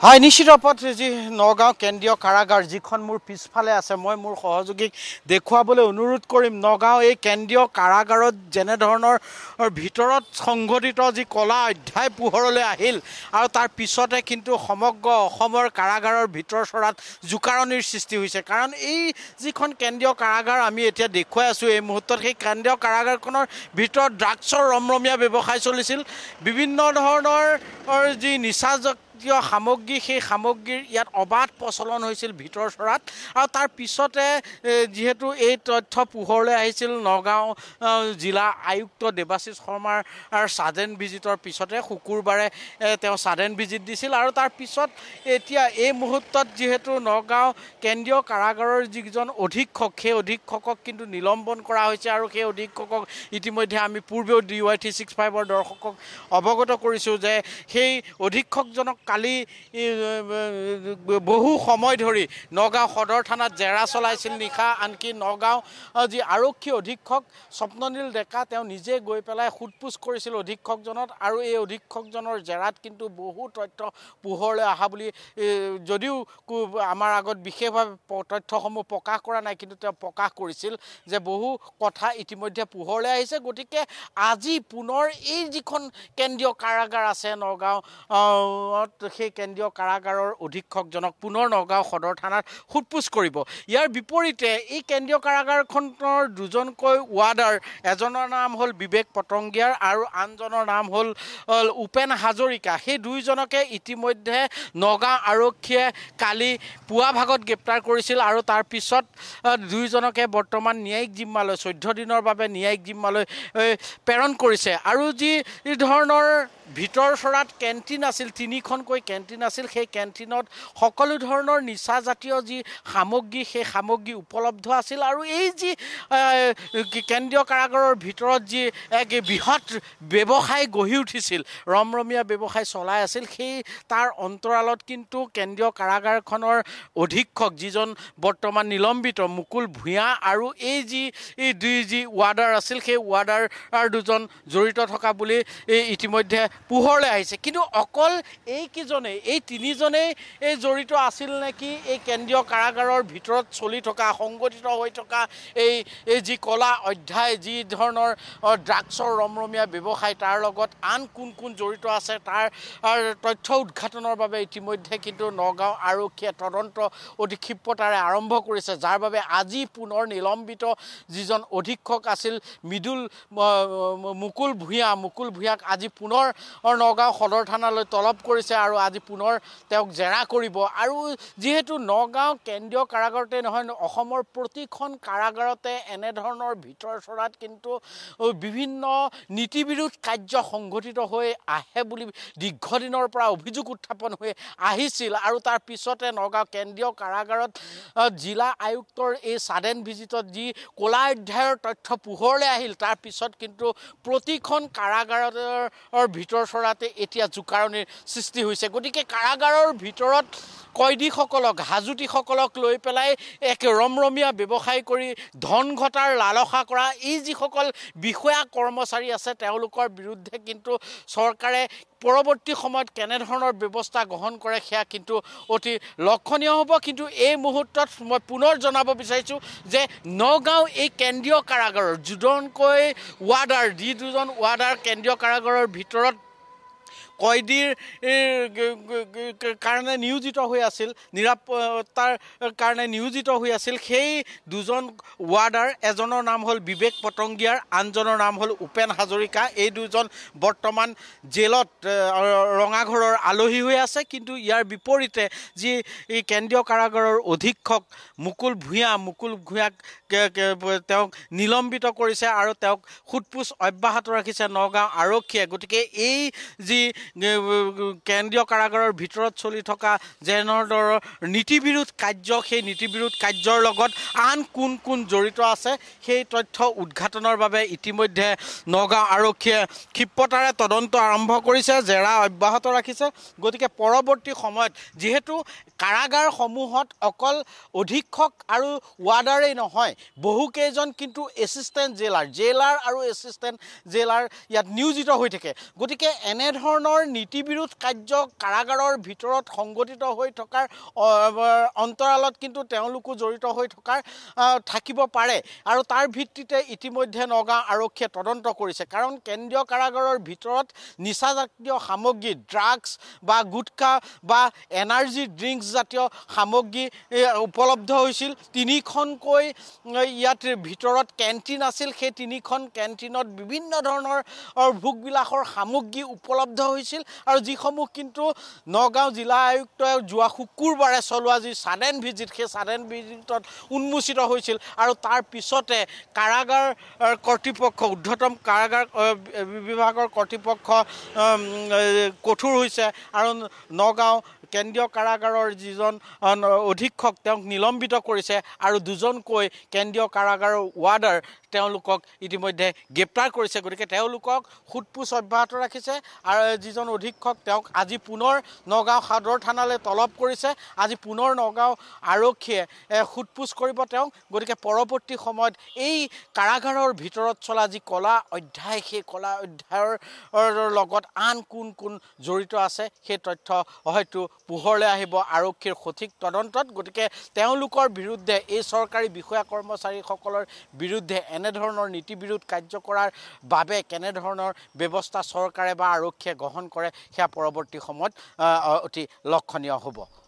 হয় নিশ্চিত পথ যি নগাঁও কেন্দ্ৰীয় কাৰাগাৰ যিখন মোৰ পিছফালে আছে মই মোৰ সহযোগীক দেখুৱাবলৈ অনুৰোধ কৰিম নগাঁও এই কেন্দ্ৰীয় কাৰাগাৰত যেনে ধৰণৰ ভিতৰত সংঘটিত যি কলা অধ্যায় পোহৰলৈ আহিল আৰু তাৰ পিছতে কিন্তু সমগ্ৰ অসমৰ কাৰাগাৰৰ ভিতৰ চৰাত জোকাৰণিৰ সৃষ্টি হৈছে কাৰণ এই যিখন কেন্দ্ৰীয় কাৰাগাৰ আমি এতিয়া দেখুৱাই আছোঁ এই মুহূৰ্তত সেই কেন্দ্ৰীয় কাৰাগাৰখনৰ ভিতৰত ড্ৰাগছৰ ৰমৰমীয়া ব্যৱসায় চলিছিল বিভিন্ন ধৰণৰ যি নিচাযুক্ত সামগ্ৰী সেই সামগ্ৰীৰ ইয়াত অবাধ প্ৰচলন হৈছিল ভিতৰ চৰাত আৰু তাৰ পিছতে যেহেতু এই তথ্য পোহৰলৈ আহিছিল নগাঁও জিলা আয়ুক্ত দেৱাশিষ শৰ্মাৰ ছাডেন ভিজিটৰ পিছতে শুকুৰবাৰে তেওঁ ছাডেন ভিজিট দিছিল আৰু তাৰ পিছত এতিয়া এই মুহূৰ্তত যেহেতু নগাঁও কেন্দ্ৰীয় কাৰাগাৰৰ যিজন অধীক্ষক সেই অধীক্ষকক কিন্তু নিলম্বন কৰা হৈছে আৰু সেই অধীক্ষকক ইতিমধ্যে আমি পূৰ্বেও DY365 দৰ্শকক অৱগত কৰিছোঁ যে সেই অধীক্ষকজনক কালি বহু সময় ধৰি নগাঁও সদৰ থানাত জেৰা চলাইছিল নিশা আনকি নগাঁও যি আৰক্ষী অধীক্ষক স্বপ্ননীল ডেকা তেওঁ নিজে গৈ পেলাই সোধপোছ কৰিছিল অধীক্ষকজনত আৰু এই অধীক্ষকজনৰ জেৰাত কিন্তু বহু তথ্য পোহৰলৈ অহা বুলি যদিও আমাৰ আগত বিশেষভাৱে তথ্যসমূহ প্ৰকাশ কৰা নাই কিন্তু তেওঁ প্ৰকাশ কৰিছিল যে বহু কথা ইতিমধ্যে পোহৰলৈ আহিছে গতিকে আজি পুনৰ এই যিখন কেন্দ্ৰীয় কাৰাগাৰ আছে নগাঁও সেই কেন্দ্ৰীয় কাৰাগাৰৰ অধীক্ষকজনক পুনৰ নগাঁও সদৰ থানাত সোধপোছ কৰিব ইয়াৰ বিপৰীতে এই কেন্দ্ৰীয় কাৰাগাৰখনৰ দুজনকৈ ৱাৰ্ডাৰ এজনৰ নাম হ'ল বিবেক পটংগীয়াৰ আৰু আনজনৰ নাম হ'ল উপেন হাজৰিকা সেই দুইজনকে ইতিমধ্যে নগাঁও আৰক্ষীয়ে কালি পুৱা ভাগত গ্ৰেপ্তাৰ কৰিছিল আৰু তাৰ পিছত দুইজনকে বৰ্তমান ন্যায়িক জিম্মালৈ 14 দিনৰ বাবে ন্যায়িক জিম্মালৈ প্ৰেৰণ কৰিছে আৰু যি ধৰণৰ ভিতৰ চৰাত কেণ্টিন আছিল 3খনকৈ কেণ্টিন আছিল সেই কেণ্টিনত সকলো ধৰণৰ নিচাজাতীয় যি সামগ্ৰী সেই সামগ্ৰী উপলব্ধ আছিল আৰু এই যি কেন্দ্ৰীয় কাৰাগাৰৰ ভিতৰত যি এক বৃহৎ ব্যৱসায় গঢ়ি উঠিছিল ৰমৰমীয়া ব্যৱসায় চলাই আছিল সেই তাৰ অন্তৰালত কিন্তু কেন্দ্ৰীয় কাৰাগাৰখনৰ অধীক্ষক যিজন বৰ্তমান নিলম্বিত মুকুল ভূঞা আৰু এই দুই ৱাৰ্ডাৰ আছিল সেই ৱাৰ্ডাৰ দুজন জড়িত থকা বুলি ইতিমধ্যে পোহৰলৈ আহিছে কিন্তু অকল এইকেইজনেই এই 3জনেই জড়িত আছিল নেকি এই কেন্দ্ৰীয় কাৰাগাৰৰ ভিতৰত চলি থকা সংগঠিত হৈ থকা এই যি কলা অধ্যায় যি ধৰণৰ ড্ৰাগছৰ ৰমৰমীয়া ব্যৱসায় তাৰ লগত আন কোন জড়িত আছে তাৰ তথ্য উদ্ঘাটনৰ বাবে ইতিমধ্যে কিন্তু নগাঁও আৰক্ষীয়ে তদন্ত অতি ক্ষিপ্ৰতাৰে আৰম্ভ কৰিছে যাৰ বাবে আজি পুনৰ নিলম্বিত যিজন অধীক্ষক আছিল মুকুল ভূঞাক আজি পুনৰ নগাঁও সদৰ থানালৈ তলব কৰিছে আৰু আজি পুনৰ তেওঁক জেৰা কৰিব আৰু যিহেতু নগাঁও কেন্দ্ৰীয় কাৰাগাৰতে নহয় অসমৰ প্ৰতিখন কাৰাগাৰতে এনেধৰণৰ ভিতৰ চৰাত কিন্তু বিভিন্ন নীতিবিৰোধ কাৰ্য সংঘটিত হৈ আহে বুলি দীৰ্ঘদিনৰ পৰা অভিযোগ উত্থাপন হৈ আহিছিল আৰু তাৰ পিছতে নগাঁও কেন্দ্ৰীয় কাৰাগাৰত জিলা আয়ুক্তৰ এই ছাডেন ভিজিটত যি কলা অধ্যায়ৰ তথ্য পোহৰলৈ আহিল তাৰ পিছত কিন্তু প্ৰতিখন কাৰাগাৰৰ ভিতৰ চৰাতে এতিয়া জোকাৰণিৰ সৃষ্টি হৈছে গতিকে কাৰাগাৰৰ ভিতৰত কয়দীসকলক হাজোতীসকলক লৈ পেলাই এক ৰমৰমীয়া ব্যৱসায় কৰি ধন ঘটাৰ লালসা কৰা এই যিসকল বিষয়া কৰ্মচাৰী আছে তেওঁলোকৰ বিৰুদ্ধে কিন্তু চৰকাৰে পৰৱৰ্তী সময়ত কেনেধৰণৰ ব্যৱস্থা গ্ৰহণ কৰে সেয়া কিন্তু অতি লক্ষণীয় হ'ব কিন্তু এই মুহূৰ্তত মই পুনৰ জনাব বিচাৰিছোঁ যে নগাঁও এই কেন্দ্ৰীয় কাৰাগাৰৰ দুজনকৈ ৱাৰ্ডাৰ দুজন ৱাৰ্ডাৰ কেন্দ্ৰীয় কাৰাগাৰৰ ভিতৰত কয়দীৰ কাৰণে নিয়োজিত হৈ আছিল নিৰাপত্তাৰ কাৰণে নিয়োজিত হৈ আছিল সেই দুজন ৱাৰ্ডাৰ এজনৰ নাম হ'ল বিবেক পটংগীয়াৰ আনজনৰ নাম হ'ল উপেন হাজৰিকা এই দুজন বৰ্তমান জেলত ৰঙাঘৰৰ আলহী হৈ আছে কিন্তু ইয়াৰ বিপৰীতে যি কেন্দ্ৰীয় কাৰাগাৰৰ অধীক্ষক মুকুল ভূঞাক তেওঁক নিলম্বিত কৰিছে আৰু তেওঁক সোধপোছ অব্যাহত ৰাখিছে নগাঁও আৰক্ষীয়ে গতিকে এই যি কেন্দ্ৰীয় কাৰাগাৰৰ ভিতৰত চলি থকা যেনেদৰে নীতিবিৰোধ কাৰ্য সেই নীতিবিৰোধ কাৰ্যৰ লগত আন কোন জড়িত আছে সেই তথ্য উদ্ঘাটনৰ বাবে ইতিমধ্যে নগাঁও আৰক্ষীয়ে ক্ষিপ্ৰতাৰে তদন্ত আৰম্ভ কৰিছে জেৰা অব্যাহত ৰাখিছে গতিকে পৰৱৰ্তী সময়ত যিহেতু কাৰাগাৰসমূহত অকল অধীক্ষক আৰু ৱাৰ্ডাৰেই নহয় বহুকেইজন কিন্তু এছিষ্টেণ্ট জেলাৰ আৰু এছিষ্টেণ্ট জেলাৰ ইয়াত নিয়োজিত হৈ থাকে গতিকে এনেধৰণৰ ধৰণৰ নীতিবিৰোধ কাৰ্য কাৰাগাৰৰ ভিতৰত সংগঠিত হৈ থকাৰ অন্তৰালত কিন্তু তেওঁলোকো জড়িত হৈ থাকিব পাৰে আৰু তাৰ ভিত্তিতে ইতিমধ্যে নগাঁও আৰক্ষীয়ে তদন্ত কৰিছে কাৰণ কেন্দ্ৰীয় কাৰাগাৰৰ ভিতৰত নিচাজাতীয় সামগ্ৰী ড্ৰাগছ বা গুটখা বা এনাৰ্জি ড্ৰিংকছ জাতীয় সামগ্ৰী উপলব্ধ হৈছিল তিনিখনকৈ ইয়াত ভিতৰত কেণ্টিন আছিল সেই তিনিখন কেণ্টিনত বিভিন্ন ধৰণৰ ভোগবিলাসৰ সামগ্ৰী উপলব্ধ হৈছিল আৰু যিসমূহ কিন্তু নগাঁও জিলা আয়ুক্তই যোৱা শুকুৰবাৰে চলোৱা যি ছাডেন ভিজিট সেই ছাডেন ভিজিটত উন্মোচিত হৈছিল আৰু তাৰ পিছতে কাৰাগাৰ কৰ্তৃপক্ষ ঊৰ্ধ্বতম কাৰাগাৰ বিভাগৰ কৰ্তৃপক্ষ কঠোৰ হৈছে আৰু নগাঁও কেন্দ্ৰীয় কাৰাগাৰৰ যিজন অধীক্ষক তেওঁক নিলম্বিত কৰিছে আৰু দুজনকৈ কেন্দ্ৰীয় কাৰাগাৰৰ ৱাৰ্ডাৰ তেওঁলোকক ইতিমধ্যে গ্ৰেপ্তাৰ কৰিছে গতিকে তেওঁলোকক সোধপোছ অব্যাহত ৰাখিছে আৰু যিজন অধীক্ষক তেওঁক আজি পুনৰ নগাঁও সদৰ থানালৈ তলব কৰিছে আজি পুনৰ নগাঁও আৰক্ষীয়ে সোধপোছ কৰিব তেওঁক গতিকে পৰৱৰ্তী সময়ত এই কাৰাগাৰৰ ভিতৰত চলা যি কলা অধ্যায় সেই কলা অধ্যায়ৰ লগত আন কোন কোন জড়িত আছে সেই তথ্য হয়তো পোহৰলৈ আহিব আৰক্ষীৰ সঠিক তদন্তত গতিকে তেওঁলোকৰ বিৰুদ্ধে এই চৰকাৰী বিষয়া কৰ্মচাৰীসকলৰ বিৰুদ্ধে এনেধৰণৰ নীতিবিৰোধ কাৰ্য কৰাৰ বাবে কেনেধৰণৰ ব্যৱস্থা চৰকাৰে বা আৰক্ষীয়ে গ্ৰহণ কৰে সেয়া পৰৱৰ্তী সময়ত অতি লক্ষণীয় হ'ব